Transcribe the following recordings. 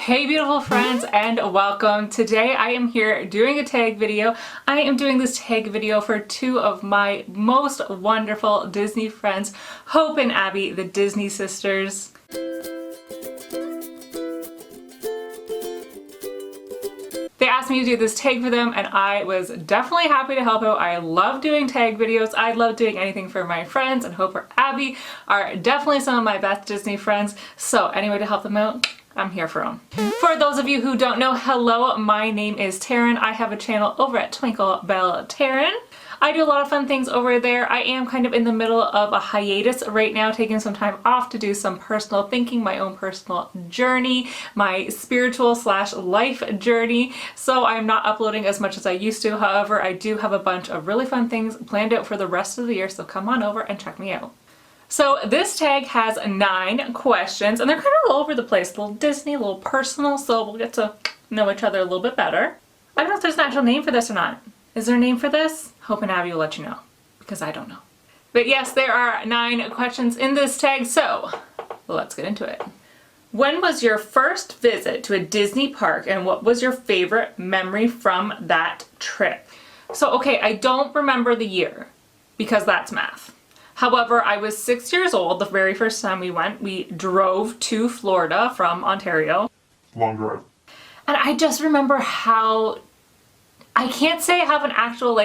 Hey beautiful friends, and welcome. Today I am here doing a tag video. I am doing this tag video for two of my most wonderful Disney friends, Hope and Abby, the Disney sisters. They asked me to do this tag for them and I was definitely happy to help out. I love doing tag videos. I love doing anything for my friends, and Hope or Abby are definitely some of my best Disney friends. So anyway, to help them out, I'm here for them. For those of you who don't know, hello, my name is Terryn. I have a channel over at TwinkleBellTerryn. I do a lot of fun things over there. I am kind of in the middle of a hiatus right now, taking some time off to do some personal thinking, my own personal journey, my spiritual / life journey. So I'm not uploading as much as I used to. However, I do have a bunch of really fun things planned out for the rest of the year, so come on over and check me out. So this tag has 9 questions and they're kind of all over the place, a little Disney, a little personal, so we'll get to know each other a little bit better. I don't know if there's an actual name for this or not. Is there a name for this? Hope and Abby will let you know, because I don't know. But yes, there are 9 questions in this tag, so let's get into it. When was your first visit to a Disney park and what was your favorite memory from that trip? So okay, I don't remember the year because that's math. However, I was 6 years old the very first time we went. We drove to Florida from Ontario. Long drive. And I just remember how, I can't say I have an actual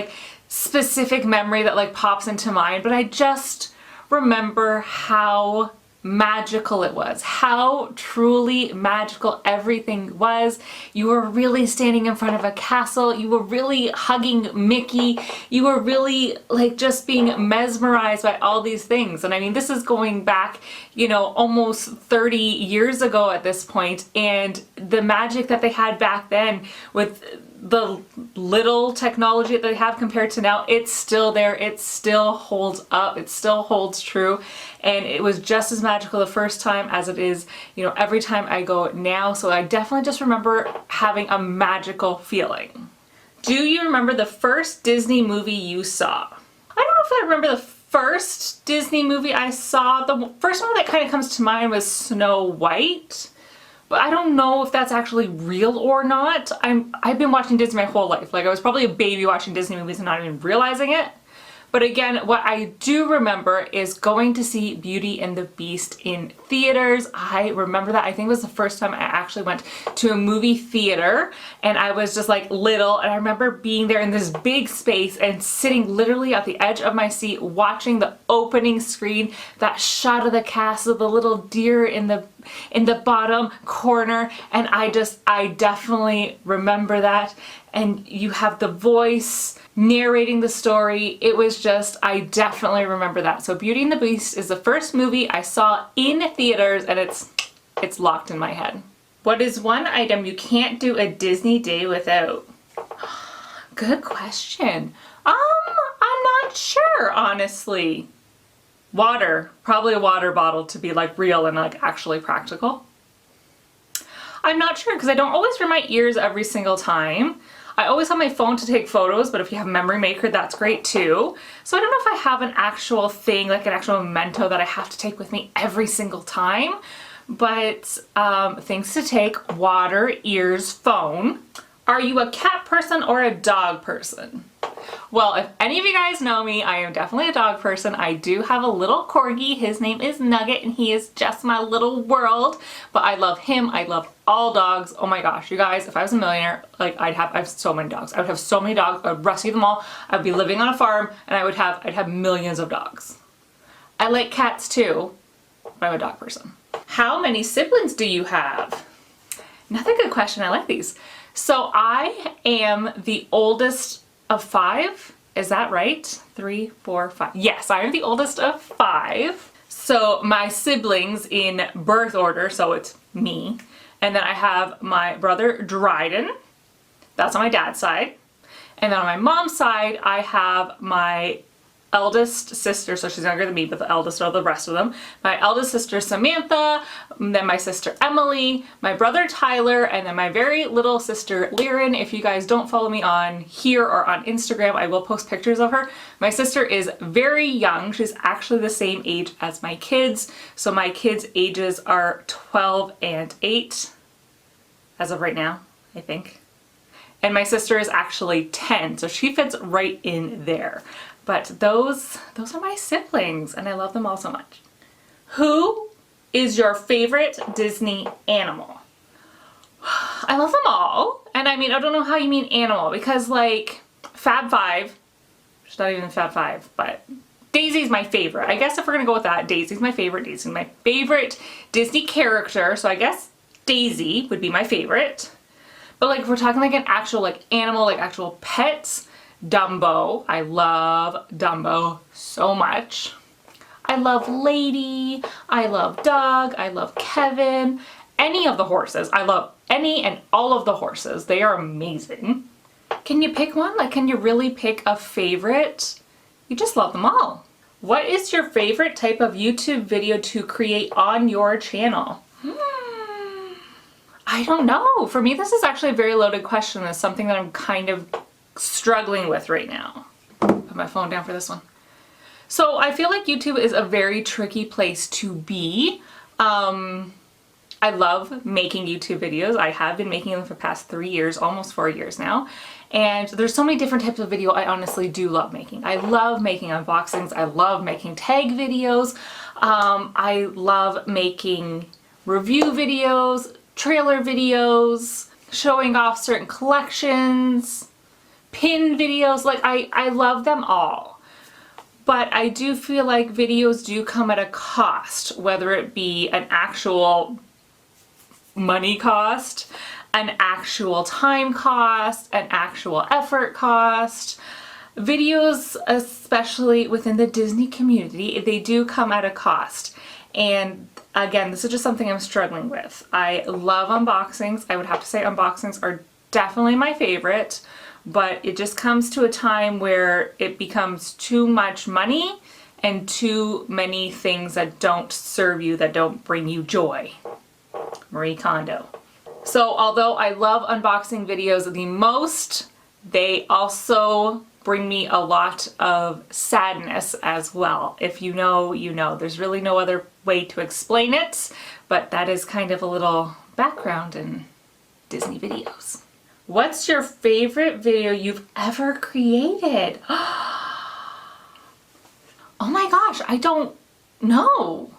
specific memory that pops into mind, but I just remember how magical it was, how truly magical everything was. You were really standing in front of a castle, you were really hugging Mickey, you were really just being mesmerized by all these things. And I mean, this is going back, almost 30 years ago at this point, and the magic that they had back then with the little technology that they have compared to now, it's still there, it still holds up, it still holds true, and it was just as magical the first time as it is, every time I go now. So I definitely just remember having a magical feeling. Do you remember the first Disney movie you saw? I don't know if I remember the first Disney movie I saw. The first one that kind of comes to mind was Snow White. But I don't know if that's actually real or not. I've been watching Disney my whole life. I was probably a baby watching Disney movies and not even realizing it. But again, what I do remember is going to see Beauty and the Beast in theaters. I remember that. I think it was the first time I actually went to a movie theater, and I was just little, and I remember being there in this big space and sitting literally at the edge of my seat watching the opening screen, that shot of the castle, the little deer in the bottom corner, and I definitely remember that. And you have the voice narrating the story. It was just, I definitely remember that. So Beauty and the Beast is the first movie I saw in theaters, and it's locked in my head. What is one item you can't do a Disney day without? Good question. I'm not sure, honestly. Water. Probably a water bottle, to be real and actually practical. I'm not sure because I don't always wear my ears every single time. I always have my phone to take photos, but if you have a memory maker, that's great too. So I don't know if I have an actual thing, an actual memento that I have to take with me every single time. But things to take: water, ears, phone. Are you a cat person or a dog person? Well, if any of you guys know me, I am definitely a dog person. I do have a little corgi. His name is Nugget, and he is just my little world. But I love him. I love all dogs. Oh my gosh, you guys, if I was a millionaire, I have so many dogs. I would have so many dogs. I would rescue them all. I would be living on a farm, and I'd have millions of dogs. I like cats too, but I'm a dog person. How many siblings do you have? Another good question. I like these. So I am the oldest of 5. Is that right? 3, 4, 5. Yes, I am the oldest of 5. So my siblings in birth order, so it's me. And then I have my brother Dryden. That's on my dad's side. And then on my mom's side, I have my eldest sister, so she's younger than me, but the eldest of the rest of them. My eldest sister Samantha, then my sister Emily, my brother Tyler, and then my very little sister Lyrin. If you guys don't follow me on here or on Instagram, I will post pictures of her. My sister is very young. She's actually the same age as my kids. So my kids' ages are 12 and 8. as of right now, I think. And my sister is actually 10, so she fits right in there. But those are my siblings, and I love them all so much. Who is your favorite Disney animal? I love them all. And I mean, I don't know how you mean animal, because like Fab Five, she's not even Fab Five, but Daisy's my favorite. I guess if we're gonna go with that, Daisy's my favorite. Daisy's my favorite Disney character, so I guess Daisy would be my favorite. But like if we're talking like an actual like animal, like actual pets, Dumbo. I love Dumbo so much. I love Lady. I love Doug. I love Kevin. Any of the horses. I love any and all of the horses. They are amazing. Can you pick one? Like, can you really pick a favorite? You just love them all. What is your favorite type of YouTube video to create on your channel? I don't know. For me, this is actually a very loaded question. It's something that I'm kind of struggling with right now. Put my phone down for this one. So I feel like YouTube is a very tricky place to be. I love making YouTube videos. I have been making them for the past 3 years, almost 4 years now. And there's so many different types of video I honestly do love making. I love making unboxings. I love making tag videos. I love making review videos, trailer videos, showing off certain collections, pin videos. Like I love them all. But I do feel like videos do come at a cost, whether it be an actual money cost, an actual time cost, an actual effort cost. Videos, especially within the Disney community, they do come at a cost. And again, this is just something I'm struggling with. I love unboxings. I would have to say unboxings are definitely my favorite, but it just comes to a time where it becomes too much money and too many things that don't serve you, that don't bring you joy. Marie Kondo. So although I love unboxing videos the most, they also bring me a lot of sadness as well. If you know, you know. There's really no other way to explain it, but that is kind of a little background in Disney videos. What's your favorite video you've ever created? Oh my gosh, I don't know.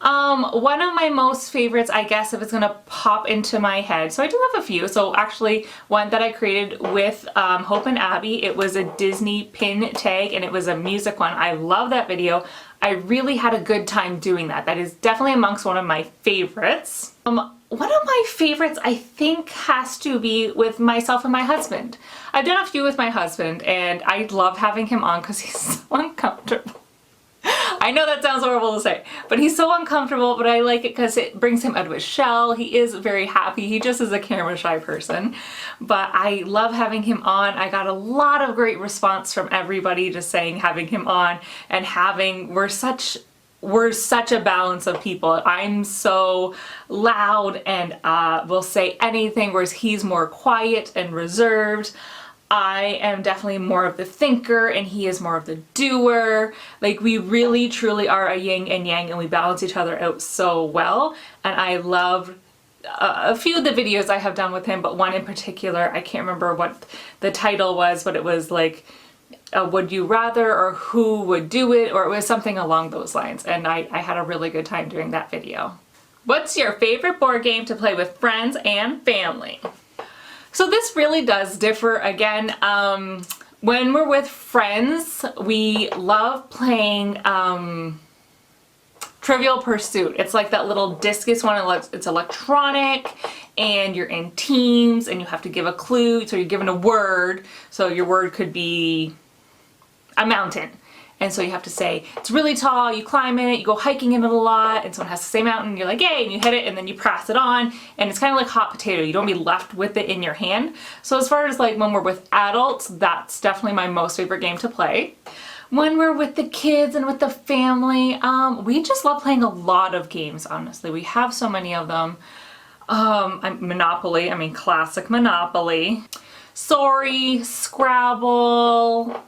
One of my most favorites, I guess, if it's gonna pop into my head. So I do have a few. So actually, one that I created with Hope and Abby, it was a Disney pin tag, and it was a music one. I love that video. I really had a good time doing that. That is definitely amongst one of my favorites. One of my favorites, I think, has to be with myself and my husband. I've done a few with my husband, and I love having him on because he's so uncomfortable. I know that sounds horrible to say, but he's so uncomfortable, but I like it because it brings him out of his shell. He is very happy. He just is a camera shy person, but I love having him on. I got a lot of great response from everybody just saying having him on and we're such a balance of people. I'm so loud and will say anything, whereas he's more quiet and reserved. I am definitely more of the thinker and he is more of the doer. Like, we really truly are a yin and yang, and we balance each other out so well. And I love a few of the videos I have done with him, but one in particular, I can't remember what the title was, but it was like, would you rather, or who would do it, or it was something along those lines. And I had a really good time doing that video. What's your favorite board game to play with friends and family? So this really does differ again. When we're with friends, we love playing Trivial Pursuit. It's like that little discus one. It's electronic, and you're in teams, and you have to give a clue. So you're given a word. So your word could be a mountain. And so you have to say, it's really tall, you climb in it, you go hiking in it a lot, and someone has to say mountain, you're like, yay, and you hit it, and then you pass it on, and it's kind of like hot potato. You don't be left with it in your hand. So as far as like when we're with adults, that's definitely my most favorite game to play. When we're with the kids and with the family, we just love playing a lot of games, honestly. We have so many of them. Monopoly, I mean classic Monopoly. Sorry, Scrabble.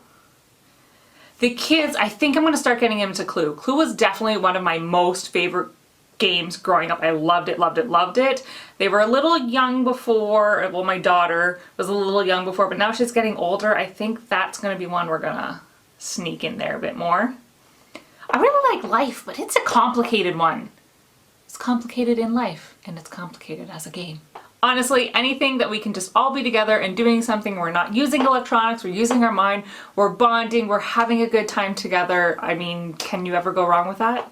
The kids, I think I'm going to start getting into Clue. Clue was definitely one of my most favorite games growing up. I loved it, loved it, loved it. They were a little young before, well, my daughter was a little young before, but now she's getting older. I think that's gonna be one we're gonna sneak in there a bit more. I really like Life, but it's a complicated one. It's complicated in life, and it's complicated as a game. Honestly, anything that we can just all be together and doing something, we're not using electronics, we're using our mind, we're bonding, we're having a good time together. I mean, can you ever go wrong with that?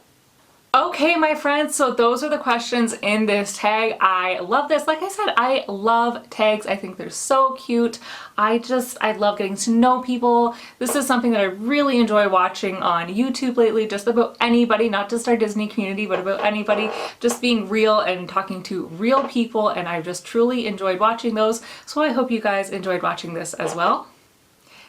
Okay, my friends, so those are the questions in this tag. I love this. Like I said, I love tags. I think they're so cute. I love getting to know people. This is something that I really enjoy watching on YouTube lately, just about anybody, not just our Disney community, but about anybody, just being real and talking to real people, and I've just truly enjoyed watching those. So I hope you guys enjoyed watching this as well.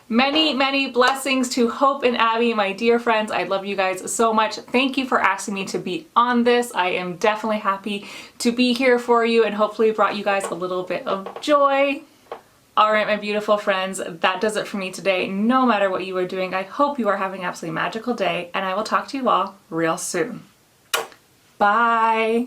Many, many blessings to Hope and Abby, my dear friends. I love you guys so much. Thank you for asking me to be on this. I am definitely happy to be here for you and hopefully brought you guys a little bit of joy. All right, my beautiful friends, that does it for me today. No matter what you are doing, I hope you are having an absolutely magical day, and I will talk to you all real soon. Bye.